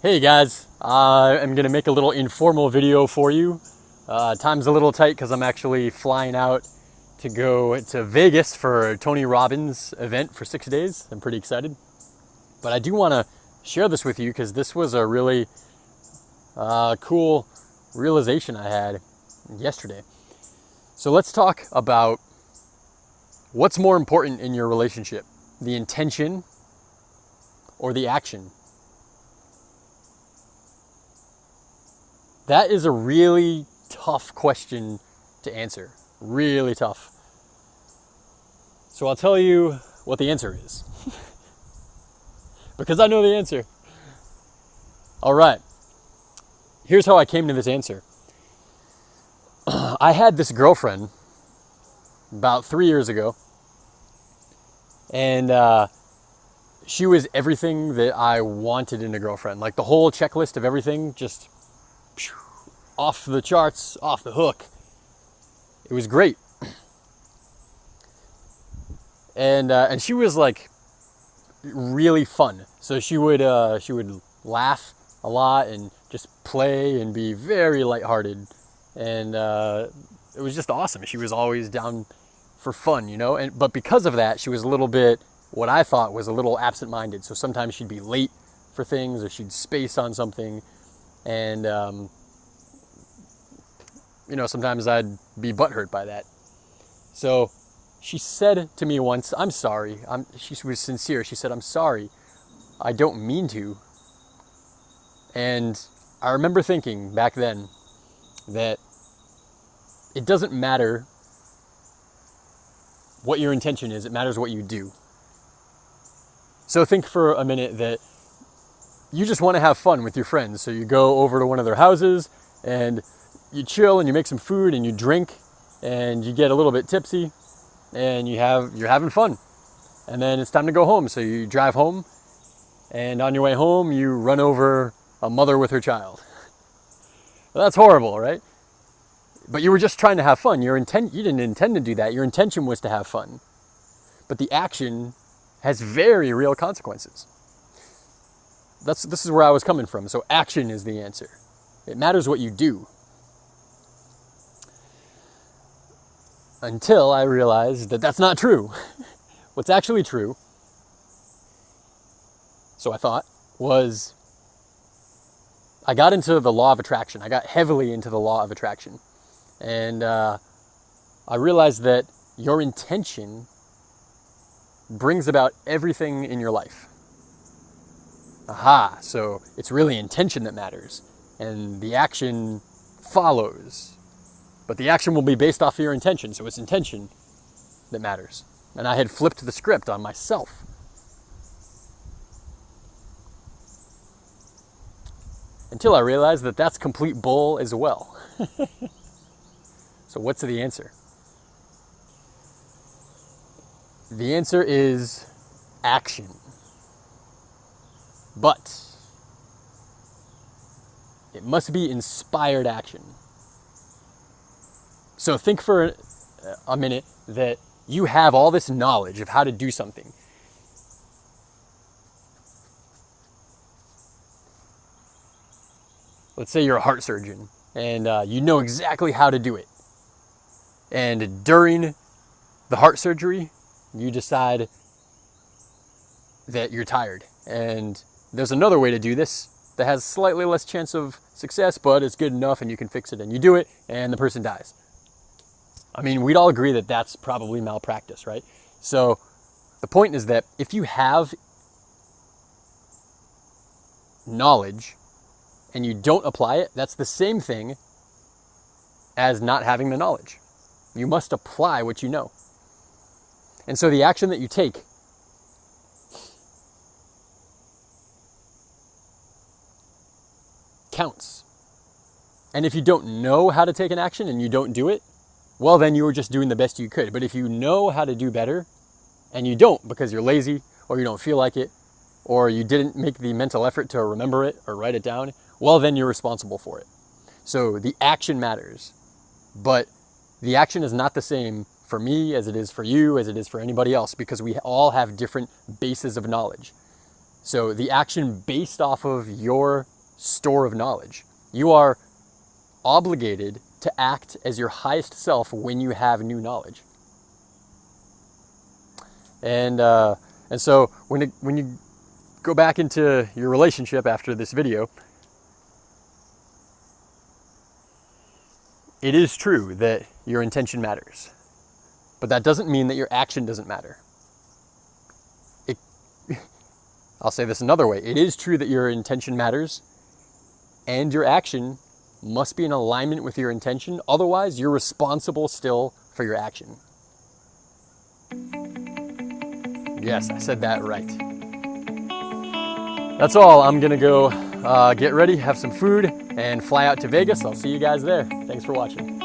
Hey guys, I'm gonna make a little informal video for you. Time's a little tight because I'm actually flying out to go to Vegas for Tony Robbins' event for 6 days. I'm pretty excited. But I do want to share this with you because this was a really cool realization I had yesterday. So let's talk about what's more important in your relationship, the intention or the action. That is a really tough question to answer. Really tough. So I'll tell you what the answer is. Because I know the answer. All right. Here's how I came to this answer. I had this girlfriend about 3 years ago. And she was everything that I wanted in a girlfriend. Like the whole checklist of everything, just off the charts, off the hook. It was great. And she was like really fun. So she would laugh a lot and just play and be very lighthearted. And it was just awesome. She was always down for fun, you know? But because of that, she was a little bit, what I thought was a little absent-minded. So sometimes she'd be late for things or she'd space on something. And sometimes I'd be butthurt by that. So she said to me once, I'm sorry. She was sincere. She said, I'm sorry. I don't mean to. And I remember thinking back then that it doesn't matter what your intention is. It matters what you do. So think for a minute that you just want to have fun with your friends. So you go over to one of their houses and you chill and you make some food and you drink and you get a little bit tipsy and you're having fun. And then it's time to go home. So you drive home and on your way home, you run over a mother with her child. Well, that's horrible, right? But you were just trying to have fun. You didn't intend to do that. Your intention was to have fun. But the action has very real consequences. This is where I was coming from. So action is the answer. It matters what you do. Until I realized that that's not true. What's actually true, so I thought, was I got into the law of attraction. I got heavily into the law of attraction. And I realized that your intention brings about everything in your life. Aha, so it's really intention that matters. And the action follows. But the action will be based off of your intention, so it's intention that matters. And I had flipped the script on myself. Until I realized that that's complete bull as well. So what's the answer? The answer is action. But it must be inspired action. So think for a minute that you have all this knowledge of how to do something. Let's say you're a heart surgeon and you know exactly how to do it. And during the heart surgery, you decide that you're tired. And there's another way to do this that has slightly less chance of success, but it's good enough and you can fix it. And you do it and the person dies. I mean, we'd all agree that that's probably malpractice, right? So the point is that if you have knowledge and you don't apply it, that's the same thing as not having the knowledge. You must apply what you know. And so the action that you take counts. And if you don't know how to take an action and you don't do it, well, then you were just doing the best you could. But if you know how to do better and you don't because you're lazy or you don't feel like it or you didn't make the mental effort to remember it or write it down, well, then you're responsible for it. So the action matters. But the action is not the same for me as it is for you, as it is for anybody else, because we all have different bases of knowledge. So the action based off of your store of knowledge. You are obligated to act as your highest self when you have new knowledge. And so when you go back into your relationship after this video, it is true that your intention matters, but that doesn't mean that your action doesn't matter. I'll say this another way. It is true that your intention matters, and your action must be in alignment with your intention. Otherwise, you're responsible still for your action. Yes, I said that right. That's all. I'm gonna go get ready, have some food, and fly out to Vegas. I'll see you guys there. Thanks for watching.